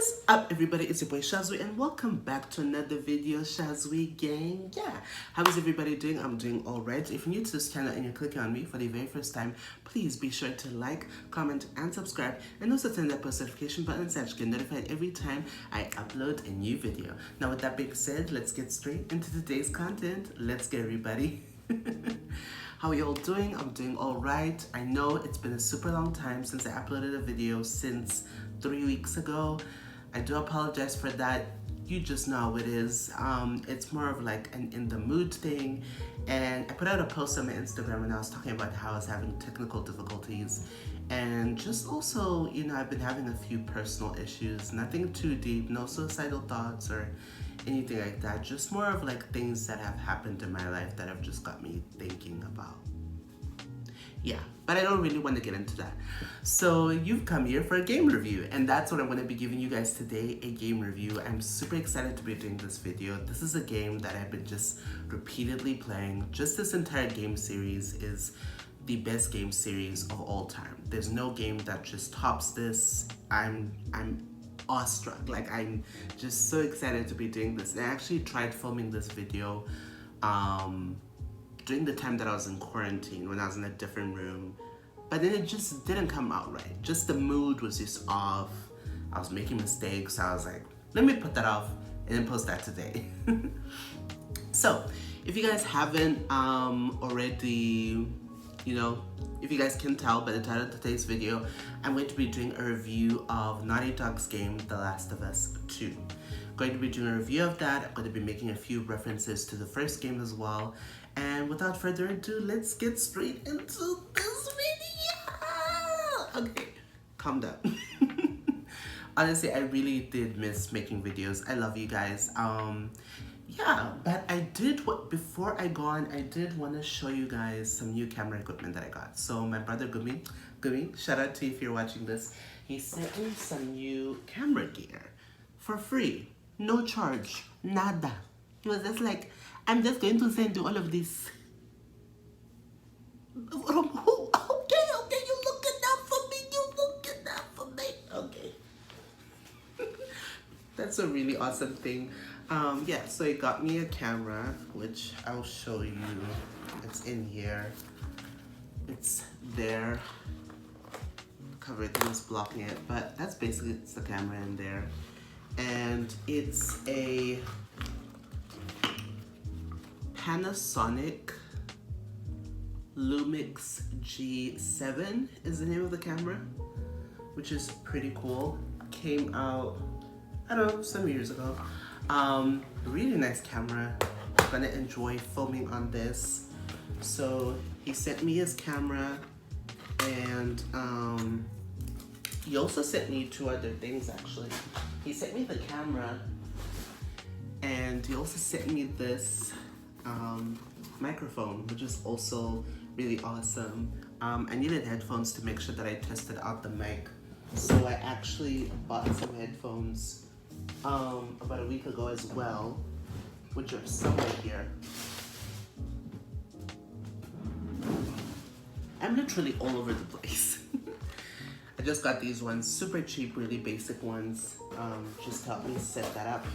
What's up, everybody? It's your boy Shazwi and welcome back to another video, Shazwi gang. How is everybody doing? I'm doing alright. If you're new to this channel and you're clicking on me for the very first time, please be sure to like, comment, and subscribe, and also turn that post notification button so that you get notified every time I upload a new video. Now, with that being said, let's get straight into today's content. Let's get everybody. How are you all doing? I'm doing alright. I know it's been a super long time since I uploaded a video since 3 weeks ago. I do apologize for that. You just know how it is. It's more of like an in the mood thing. And I put out a post on my Instagram and I was talking about how I was having technical difficulties. And just also, you know, I've been having a few personal issues. Nothing too deep, no suicidal thoughts or anything like that. Just more of like things that have happened in my life that have just got me thinking about. Yeah, but I don't really want to get into that. So you've come here for a game review, and that's what I'm going to be giving you guys today, a game review. I'm super excited to be doing this video. This is a game that I've been just repeatedly playing. Just this entire game series is the best game series of all time. There's no game that just tops this. I'm awestruck. Like, I'm just so excited to be doing this. And I actually tried filming this video during the time that I was in quarantine, when I was in a different room, but then it just didn't come out right. Just the mood was just off. I was making mistakes, so I was like, let me put that off and then post that today. So, if you guys haven't already, you know, if you guys can tell by the title of today's video, I'm going to be doing a review of Naughty Dog's game, The Last of Us 2. Going to be doing a review of that. I'm going to be making a few references to the first game as well. And without further ado, let's get straight into this video. Okay, calm down. Honestly, I really did miss making videos. I love you guys. Yeah, but before I go on, I did want to show you guys some new camera equipment that I got. So my brother Gumi, shout out to you if you're watching this. He sent me some new camera gear for free. No charge, nada. He was just like, I'm just going to send you all of this. From who? Okay, you look at that for me, okay. That's a really awesome thing. Yeah, so he got me a camera, which I'll show you. It's in here. It's there. Cover thing is blocking it, but that's basically, it's the camera in there. And it's a Panasonic Lumix G7 is the name of the camera, which is pretty cool. Came out, I don't know, some years ago. Really nice camera. I'm gonna enjoy filming on this. So he sent me his camera, and he also sent me two other things actually. He sent me the camera, and he also sent me this microphone, which is also really awesome. I needed headphones to make sure that I tested out the mic. So I actually bought some headphones about a week ago as well, which are somewhere here. I'm literally all over the place. I just got these ones, super cheap, really basic ones, just to help me set that up,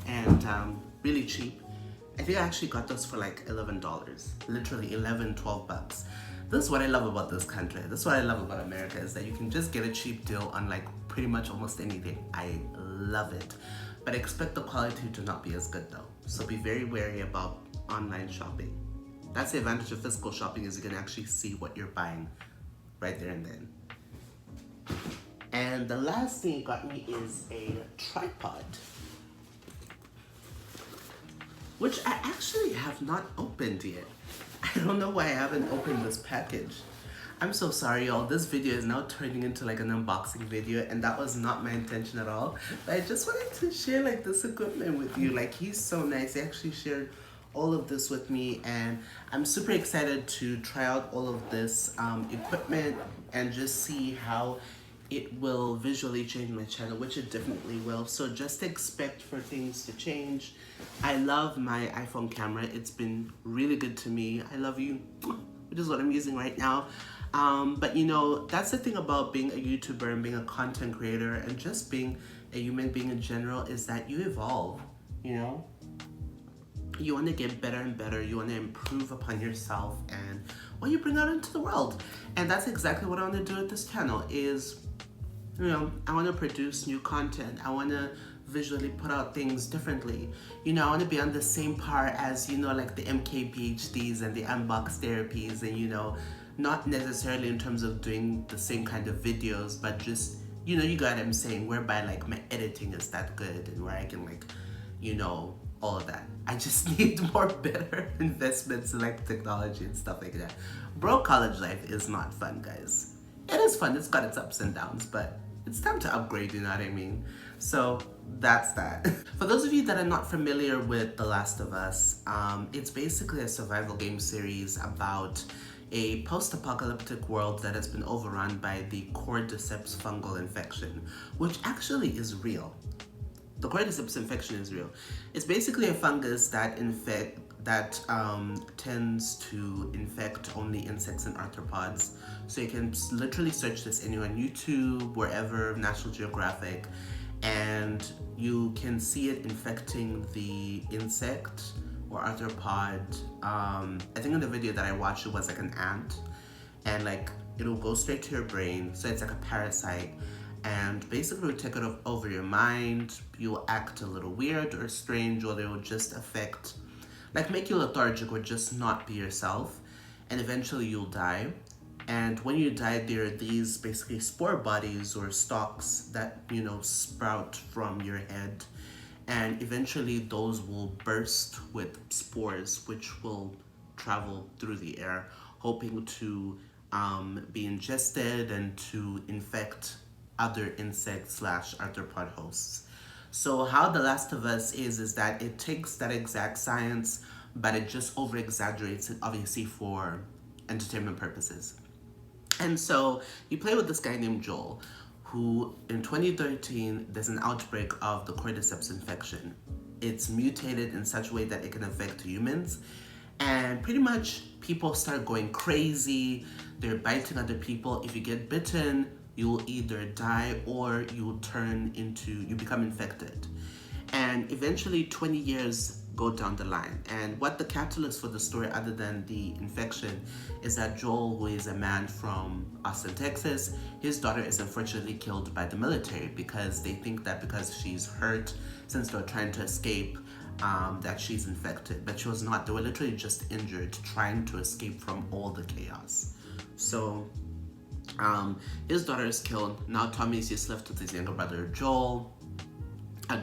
and really cheap. I think I actually got those for like $11, literally 11, 12 bucks. This is what I love about this country. This is what I love about America, is that you can just get a cheap deal on like pretty much almost anything. I love it. But I expect the quality to not be as good though. So be very wary about online shopping. That's the advantage of physical shopping, is you can actually see what you're buying right there and then. And the last thing it got me is a tripod, which I actually have not opened yet. I don't know why I haven't opened this package. I'm so sorry, y'all. This video is now turning into like an unboxing video, and that was not my intention at all. But I just wanted to share like this equipment with you. Like, he's so nice. He actually shared all of this with me, and I'm super excited to try out all of this equipment and just see how it will visually change my channel, which it definitely will. So just expect for things to change. I love my iPhone camera. It's been really good to me. I love you, which is what I'm using right now. But you know, that's the thing about being a YouTuber and being a content creator and just being a human being in general, is that you evolve, you know? You want to get better and better. You want to improve upon yourself and what you bring out into the world. And that's exactly what I want to do with this channel is, you know, I want to produce new content. I want to visually put out things differently. You know, I want to be on the same par as, you know, like the MKBHDs and the Unbox Therapies, and, you know, not necessarily in terms of doing the same kind of videos, but just, you know, you got what I'm saying, whereby like my editing is that good and where I can like, you know, all of that. I just need more better investments in like technology and stuff like that. Bro, college life is not fun, guys. It is fun, it's got its ups and downs, but it's time to upgrade, you know what I mean? So that's that. For those of you that are not familiar with The Last of Us, it's basically a survival game series about a post-apocalyptic world that has been overrun by the cordyceps fungal infection, which actually is real. The cordyceps infection is real. It's basically a fungus that tends to infect only insects and arthropods. So you can literally search this anywhere on YouTube, wherever, National Geographic, and you can see it infecting the insect or arthropod. I think in the video that I watched, it was like an ant, and like it'll go straight to your brain. So it's like a parasite. And basically it'll take it over your mind. You'll act a little weird or strange, or they will just affect, like make you lethargic or just not be yourself. And eventually you'll die. And when you die, there are these basically spore bodies or stalks that, you know, sprout from your head. And eventually those will burst with spores, which will travel through the air, hoping to be ingested and to infect other insects / arthropod hosts. So how The Last of Us is that it takes that exact science, but it just over exaggerates it, obviously for entertainment purposes. And so you play with this guy named Joel, who in 2013, there's an outbreak of the cordyceps infection. It's mutated in such a way that it can affect humans. And pretty much people start going crazy. They're biting other people. If you get bitten, you'll either die or you become infected. And eventually 20 years go down the line. And what the catalyst for the story, other than the infection, is that Joel, who is a man from Austin, Texas, his daughter is unfortunately killed by the military because they think that because she's hurt, since they're trying to escape, that she's infected. But she was not. They were literally just injured trying to escape from all the chaos. So his daughter is killed. Now Tommy is just left with his younger brother Joel.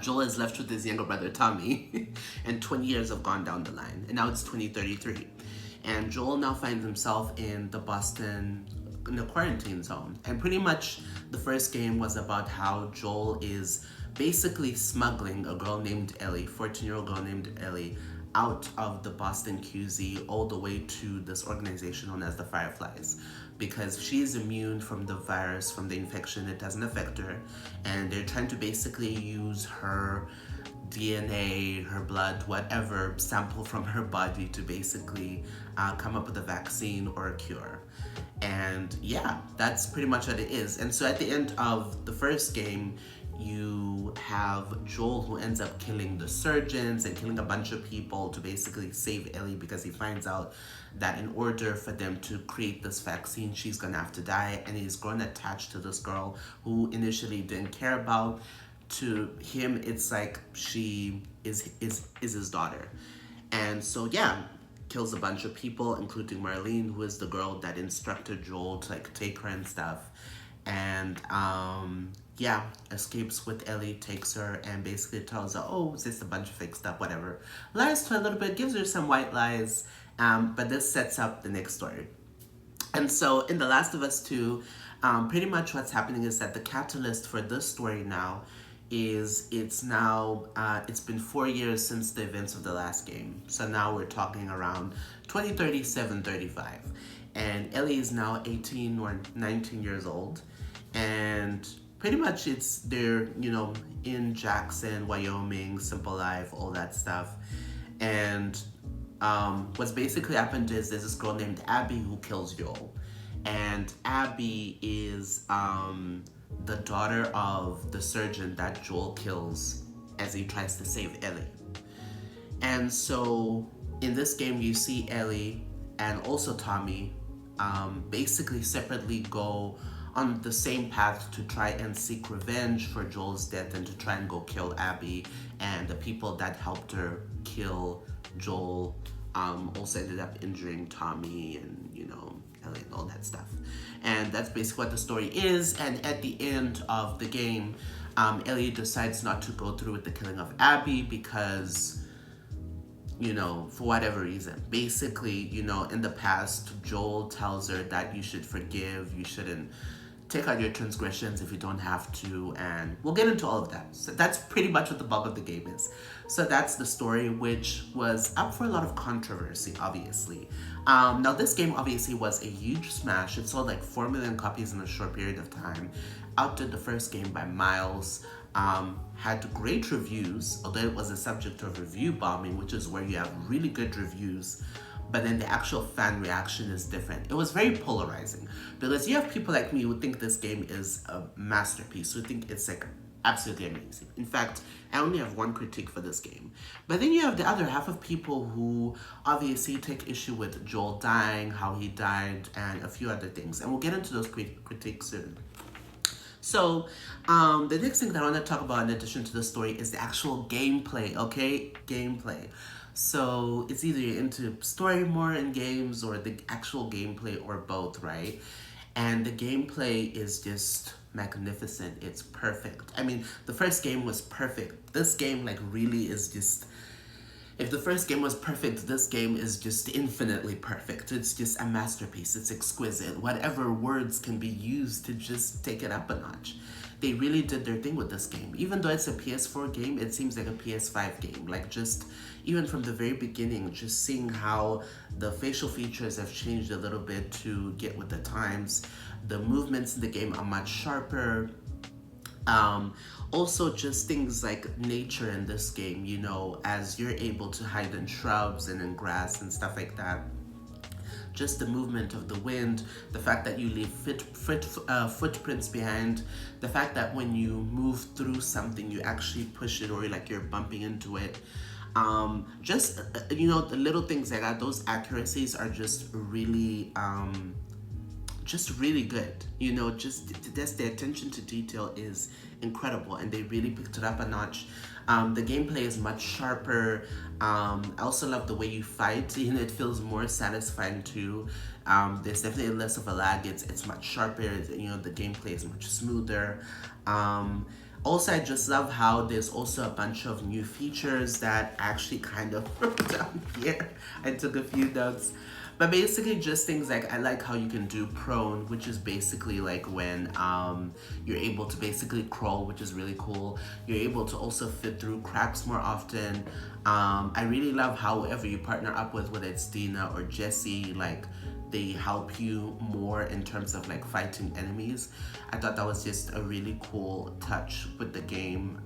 Joel is left with his younger brother Tommy. And 20 years have gone down the line. And now it's 2033. And Joel now finds himself in the Boston, in a quarantine zone. And pretty much the first game was about how Joel is basically smuggling a girl named Ellie, 14-year-old girl named Ellie, out of the Boston QZ all the way to this organization known as the Fireflies, because she's immune from the virus, from the infection. It doesn't affect her, and they're trying to basically use her DNA, her blood, whatever, sample from her body to basically come up with a vaccine or a cure. And yeah, that's pretty much what it is. And so at the end of the first game, you have Joel, who ends up killing the surgeons and killing a bunch of people to basically save Ellie, because he finds out that in order for them to create this vaccine, she's gonna have to die, and he's grown attached to this girl who initially didn't care about. To him, it's like she is his daughter. And so yeah, kills a bunch of people, including Marlene, who is the girl that instructed Joel to like take her and stuff. And yeah, escapes with Ellie, takes her, and basically tells her, oh, it's just a bunch of fake stuff, whatever. Lies to her a little bit, gives her some white lies, but this sets up the next story. And so in The Last of Us 2, pretty much what's happening is that the catalyst for this story now is it's been 4 years since the events of the last game. So now we're talking around 2037, 35. And Ellie is now 18 or 19 years old. And pretty much they're, you know, in Jackson, Wyoming, simple life, all that stuff. And what's basically happened is there's this girl named Abby who kills Joel. and Abby is the daughter of the surgeon that Joel kills as he tries to save Ellie. And so in this game, you see Ellie and also Tommy basically separately go on the same path to try and seek revenge for Joel's death and to try and go kill Abby, and the people that helped her kill Joel also ended up injuring Tommy and, you know, Ellie and all that stuff. And that's basically what the story is. And at the end of the game, Ellie decides not to go through with the killing of Abby because, you know, for whatever reason. Basically, you know, in the past, Joel tells her that you should forgive, you shouldn't take out your transgressions if you don't have to, and we'll get into all of that. So that's pretty much what the bulk of the game is. So that's the story, which was up for a lot of controversy, obviously. Now, this game obviously was a huge smash. It sold like 4 million copies in a short period of time. Outdid the first game by miles. Had great reviews, although it was a subject of review bombing, which is where you have really good reviews, but then the actual fan reaction is different. It was very polarizing because you have people like me who think this game is a masterpiece, who think it's like absolutely amazing. In fact, I only have one critique for this game. But then you have the other half of people who obviously take issue with Joel dying, how he died, and a few other things. And we'll get into those critiques soon. So, the next thing that I want to talk about in addition to the story is the actual gameplay, okay? Gameplay. So, it's either you're into story more in games or the actual gameplay or both, right? And the gameplay is just magnificent. It's perfect. I mean, the first game was perfect. This game, like, really is just... If the first game was perfect, this game is just infinitely perfect. It's just a masterpiece. It's exquisite. Whatever words can be used to just take it up a notch. They really did their thing with this game. Even though it's a PS4 game, it seems like a PS5 game. Like, just even from the very beginning, just seeing how the facial features have changed a little bit to get with the times. The movements in the game are much sharper. Also just things like nature in this game, you know, as you're able to hide in shrubs and in grass and stuff like that. Just the movement of the wind, the fact that you leave footprints behind, the fact that when you move through something, you actually push it or like you're bumping into it. You know, the little things like that, those accuracies are just really good. You know, just the attention to detail is incredible, and they really picked it up a notch. The gameplay is much sharper. I also love the way you fight. You know, it feels more satisfying too. There's definitely less of a lag. It's much sharper. You know, the gameplay is much smoother. Also, I just love how there's also a bunch of new features that actually kind of wrote down here. I took a few notes. But basically just things like, I like how you can do prone, which is basically like when you're able to basically crawl, which is really cool. You're able to also fit through cracks more often. I really love how whoever you partner up with, whether it's Dina or Jesse, like they help you more in terms of like fighting enemies. I thought that was just a really cool touch with the game.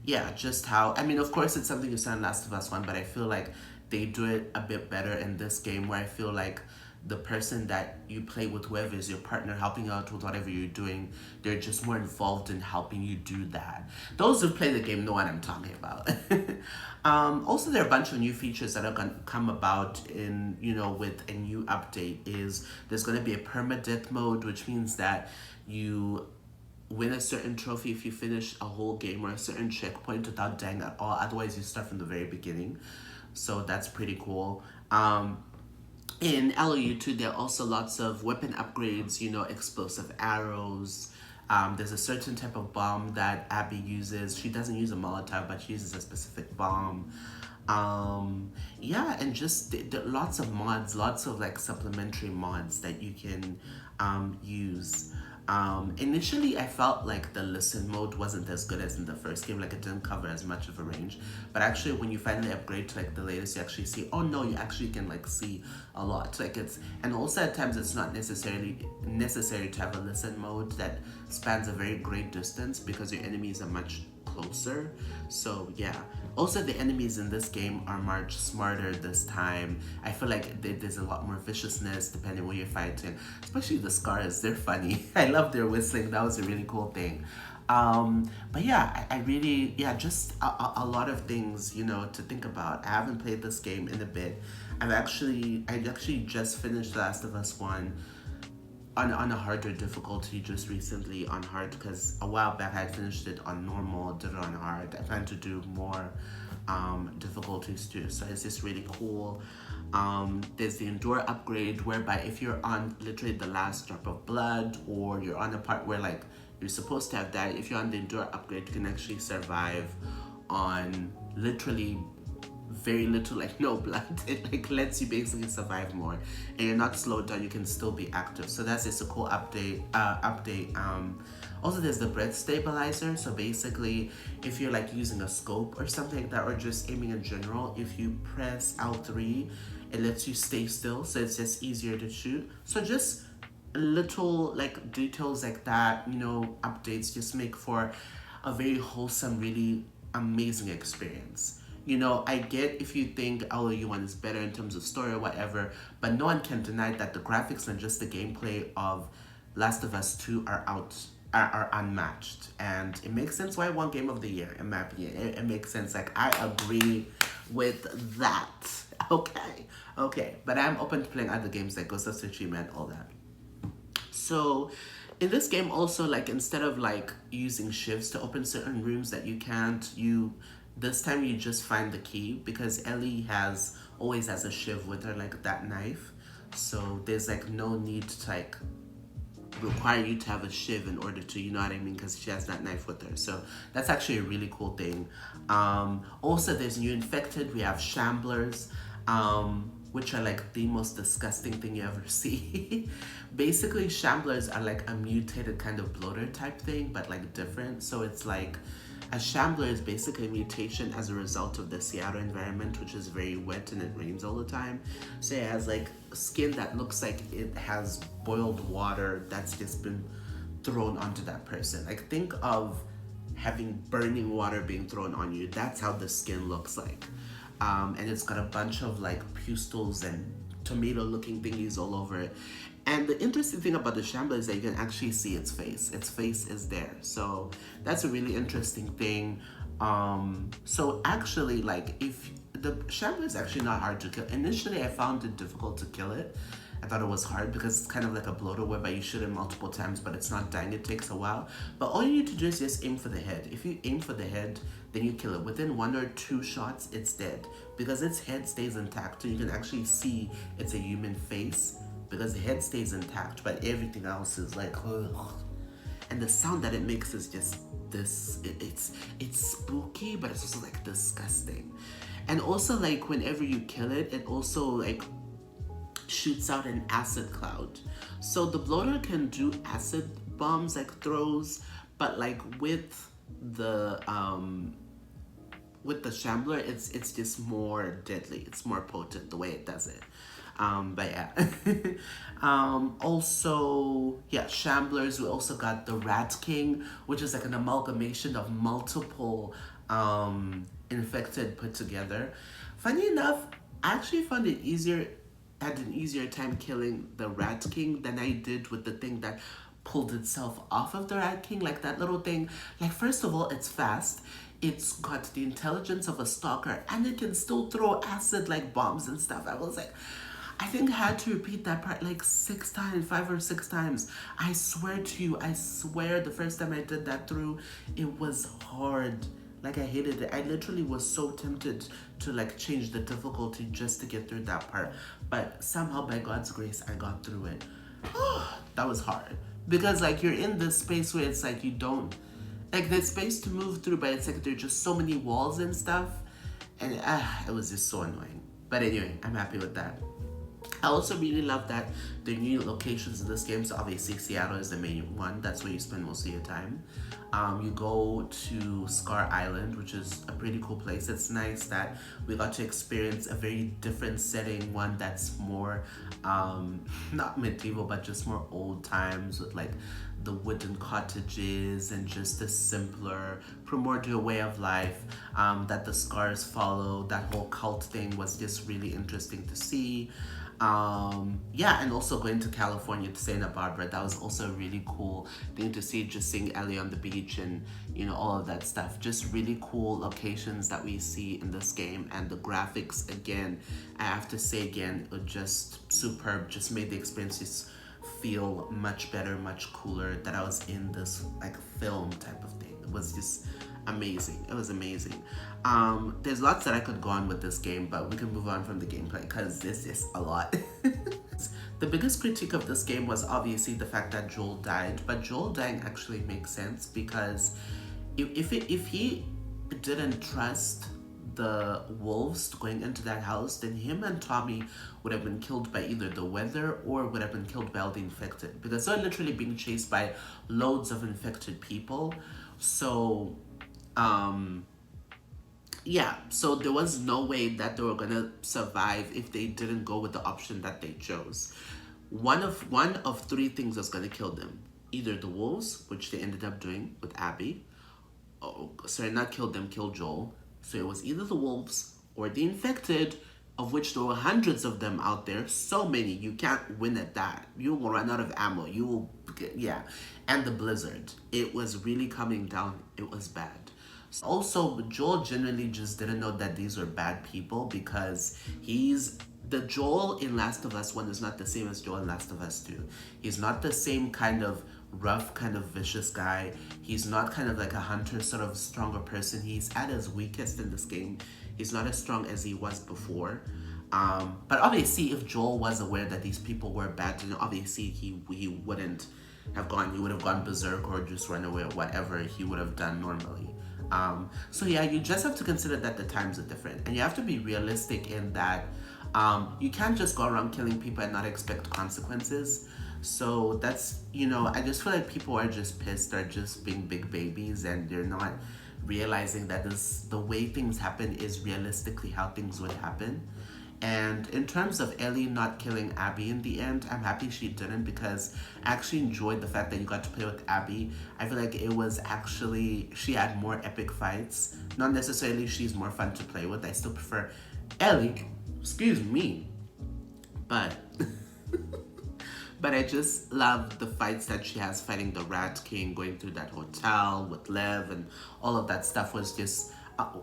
Yeah, just how, I mean, of course it's something you saw in Last of Us 1, but I feel like they do it a bit better in this game, where I feel like the person that you play with, whoever is your partner helping out with whatever you're doing, they're just more involved in helping you do that. Those who play the game know what I'm talking about. Also, there are a bunch of new features that are going to come about in, you know, with a new update. Is there's going to be a Perma-Death Mode, which means that you win a certain trophy if you finish a whole game or a certain checkpoint without dying at all. Otherwise, you start from the very beginning. So that's pretty cool. In Ellie 2, there are also lots of weapon upgrades, you know, explosive arrows. There's a certain type of bomb that Abby uses. She doesn't use a Molotov, but she uses a specific bomb. Yeah, and just lots of mods, lots of like supplementary mods that you can use. Initially, I felt like the listen mode wasn't as good as in the first game, like it didn't cover as much of a range. But actually, when you finally upgrade to like the latest, you actually see, oh no, you actually can like see a lot. Like it's, and also at times it's not necessarily necessary to have a listen mode that spans a very great distance, because your enemies are much closer. So yeah. Also, the enemies in this game are much smarter this time. I feel like there's a lot more viciousness depending what you're fighting. Especially the scars, they're funny. I love their whistling. That was a really cool thing. But yeah, I really, yeah, just a lot of things, you know, to think about. I haven't played this game in a bit. I actually just finished Last of Us 1 on a harder difficulty just recently on hard, because a while back I had finished it on normal, did it on hard. I plan to do more difficulties too, so it's just really cool. There's the endure upgrade, whereby if you're on literally the last drop of blood, or you're on a part where like you're supposed to have died, if you're on the endure upgrade, you can actually survive on literally very little, like no blood. It like lets you basically survive more, and you're not slowed down, you can still be active. So that's just a cool update. Also there's the breath stabilizer. So basically if you're like using a scope or something like that, or just aiming in general, if you press L3, it lets you stay still, so it's just easier to shoot. So just little like details like that, you know, updates just make for a very wholesome, really amazing experience. You know, I get if you think LOU1 is better in terms of story or whatever, but no one can deny that the graphics and just the gameplay of Last of Us 2 are unmatched. And it makes sense why I won Game of the Year, in my opinion. It makes sense. Like, I agree with that. Okay. But I'm open to playing other games like Ghost of Tsushima and all that. So in this game also, like, instead of like using shifts to open certain rooms that you can't, this time you just find the key, because Ellie always has a shiv with her, like that knife. So there's like no need to like require you to have a shiv in order to, you know what I mean, because she has that knife with her. So that's actually a really cool thing. Also there's new infected, we have shamblers, which are like the most disgusting thing you ever see. Basically shamblers are like a mutated kind of bloater type thing, but like different. So it's like a shambler is basically a mutation as a result of the Seattle environment, which is very wet and it rains all the time. So it has like skin that looks like it has boiled water that's just been thrown onto that person. Like, think of having burning water being thrown on you. That's how the skin looks like. And it's got a bunch of like pustules and tomato looking thingies all over it. And the interesting thing about the shambler is that you can actually see its face. Its face is there. So that's a really interesting thing. So actually, like, if the shambler is actually not hard to kill. Initially, I found it difficult to kill it. I thought it was hard because it's kind of like a bloater whereby you shoot it multiple times, but it's not dying. It takes a while. But all you need to do is just aim for the head. If you aim for the head, then you kill it. Within 1 or 2 shots, it's dead, because its head stays intact. So you can actually see it's a human face, because the head stays intact, but everything else is like, ugh. And the sound that it makes is just this, it's spooky, but it's also like disgusting. And also, like, whenever you kill it, it also like shoots out an acid cloud. So the bloater can do acid bombs, like throws, but like with the shambler, it's just more deadly. It's more potent the way it does it. But yeah. Also, yeah, shamblers. We also got the Rat King, which is like an amalgamation of multiple infected put together. Funny enough, I actually found it had an easier time killing the Rat King than I did with the thing that pulled itself off of the Rat King. Like, that little thing, like, first of all, it's fast. It's got the intelligence of a stalker, and it can still throw acid like bombs and stuff. I was like, I think I had to repeat that part like 6 times, 5 or 6 times. I swear to you, the first time I did that through, it was hard. Like, I hated it. I literally was so tempted to like change the difficulty just to get through that part. But somehow, by God's grace, I got through it. That was hard. Because like, you're in this space where it's like you don't, like, there's space to move through, but it's like there are just so many walls and stuff. And it was just so annoying. But anyway, I'm happy with that. I also really love that the new locations in this game, so obviously Seattle is the main one, that's where you spend most of your time. You go to Scar Island, which is a pretty cool place. It's nice that we got to experience a very different setting, one that's more, not medieval, but just more old times with like the wooden cottages and just a simpler, primordial way of life that the Scars follow. That whole cult thing was just really interesting to see. Yeah, and also going to California to Santa Barbara, that was also a really cool thing to see, just seeing Ellie on the beach and you know all of that stuff. Just really cool locations that we see in this game, and the graphics, again, I have to say again, are just superb. Just made the experiences feel much better, much cooler, that I was in this like film type of thing. It was just amazing. It was amazing. There's lots that I could go on with this game, but we can move on from the gameplay because this is a lot. The biggest critique of this game was obviously the fact that Joel died, but Joel dying actually makes sense because if he didn't trust the wolves going into that house, then him and Tommy would have been killed by either the weather or would have been killed by all the infected, because they're literally being chased by loads of infected people. So yeah, so there was no way that they were gonna survive if they didn't go with the option that they chose. One of three things was gonna kill them: either the wolves, which they ended up doing with Abby. Oh, sorry, not kill them, kill Joel. So it was either the wolves or the infected, of which there were hundreds of them out there. So many, you can't win at that. You will run out of ammo. You will get, yeah. And the blizzard. It was really coming down. It was bad. Also, Joel generally just didn't know that these were bad people, because the Joel in Last of Us 1 is not the same as Joel in Last of Us 2. He's not the same kind of rough, kind of vicious guy. He's not kind of like a hunter, sort of stronger person. He's at his weakest in this game. He's not as strong as he was before. But obviously, if Joel was aware that these people were bad, then obviously he wouldn't have gone. He would have gone berserk or just run away or whatever he would have done normally. So yeah, you just have to consider that the times are different, and you have to be realistic in that you can't just go around killing people and not expect consequences. So that's, you know, I just feel like people are just pissed, they're just being big babies, and they're not realizing that the way things happen is realistically how things would happen. And in terms of Ellie not killing Abby in the end, I'm happy she didn't, because I actually enjoyed the fact that you got to play with Abby. I feel like it was actually, she had more epic fights. Not necessarily she's more fun to play with. I still prefer Ellie, excuse me, but but I just love the fights that she has fighting the Rat King, going through that hotel with Lev, and all of that stuff was just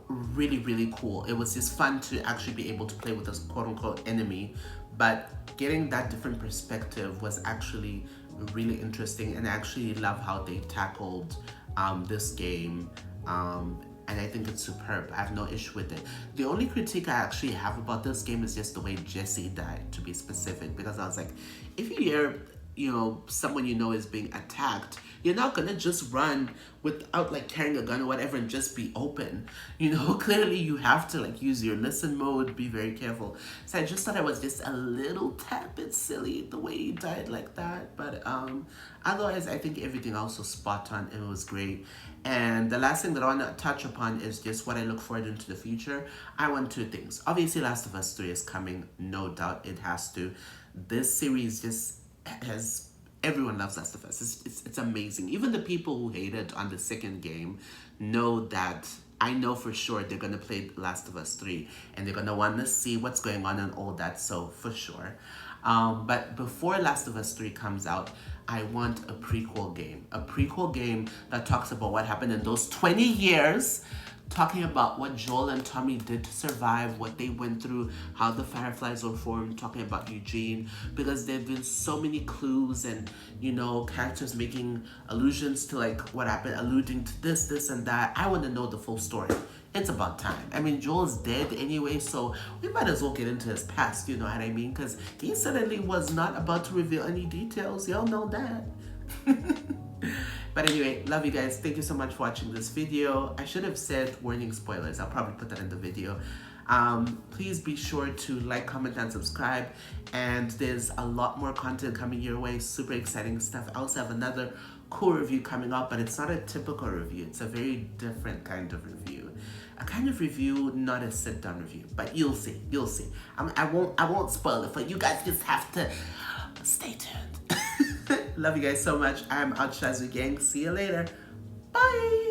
really, really cool. It was just fun to actually be able to play with this quote-unquote enemy, but getting that different perspective was actually really interesting, and I actually love how they tackled this game, and I think it's superb. I have no issue with it. The only critique I actually have about this game is just the way Jesse died, to be specific, because I was like, if you hear, you know, someone you know is being attacked, you're not gonna just run without like carrying a gun or whatever and just be open. You know, clearly you have to like use your listen mode, be very careful. So I just thought it was just a little tad bit silly the way he died like that. But otherwise, I think everything else was spot on and it was great. And the last thing that I want to touch upon is just what I look forward into the future. I want two things. Obviously, Last of Us 3 is coming. No doubt it has to. This series just has... Everyone loves Last of Us. It's amazing. Even the people who hated on the second game know that... I know for sure they're going to play Last of Us 3. And they're going to want to see what's going on and all that. So, for sure. But before Last of Us 3 comes out, I want a prequel game. A prequel game that talks about what happened in those 20 years, talking about what Joel and Tommy did to survive, what they went through, how the Fireflies were formed, talking about Eugene, because there have been so many clues and, you know, characters making allusions to like what happened, alluding to this, and that. I want to know the full story. It's about time. I mean, Joel's dead anyway, so we might as well get into his past, you know what I mean? Because he certainly was not about to reveal any details. Y'all know that. But anyway, love you guys. Thank you so much for watching this video. I should have said warning spoilers. I'll probably put that in the video. Please be sure to like, comment, and subscribe. And there's a lot more content coming your way, super exciting stuff. I also have another cool review coming up, but it's not a typical review. It's a very different kind of review. A kind of review, not a sit-down review, but you'll see, you'll see. I won't spoil it for you guys. Just have to stay tuned. Love you guys so much. I'm out, Shazzy Gang. See you later. Bye.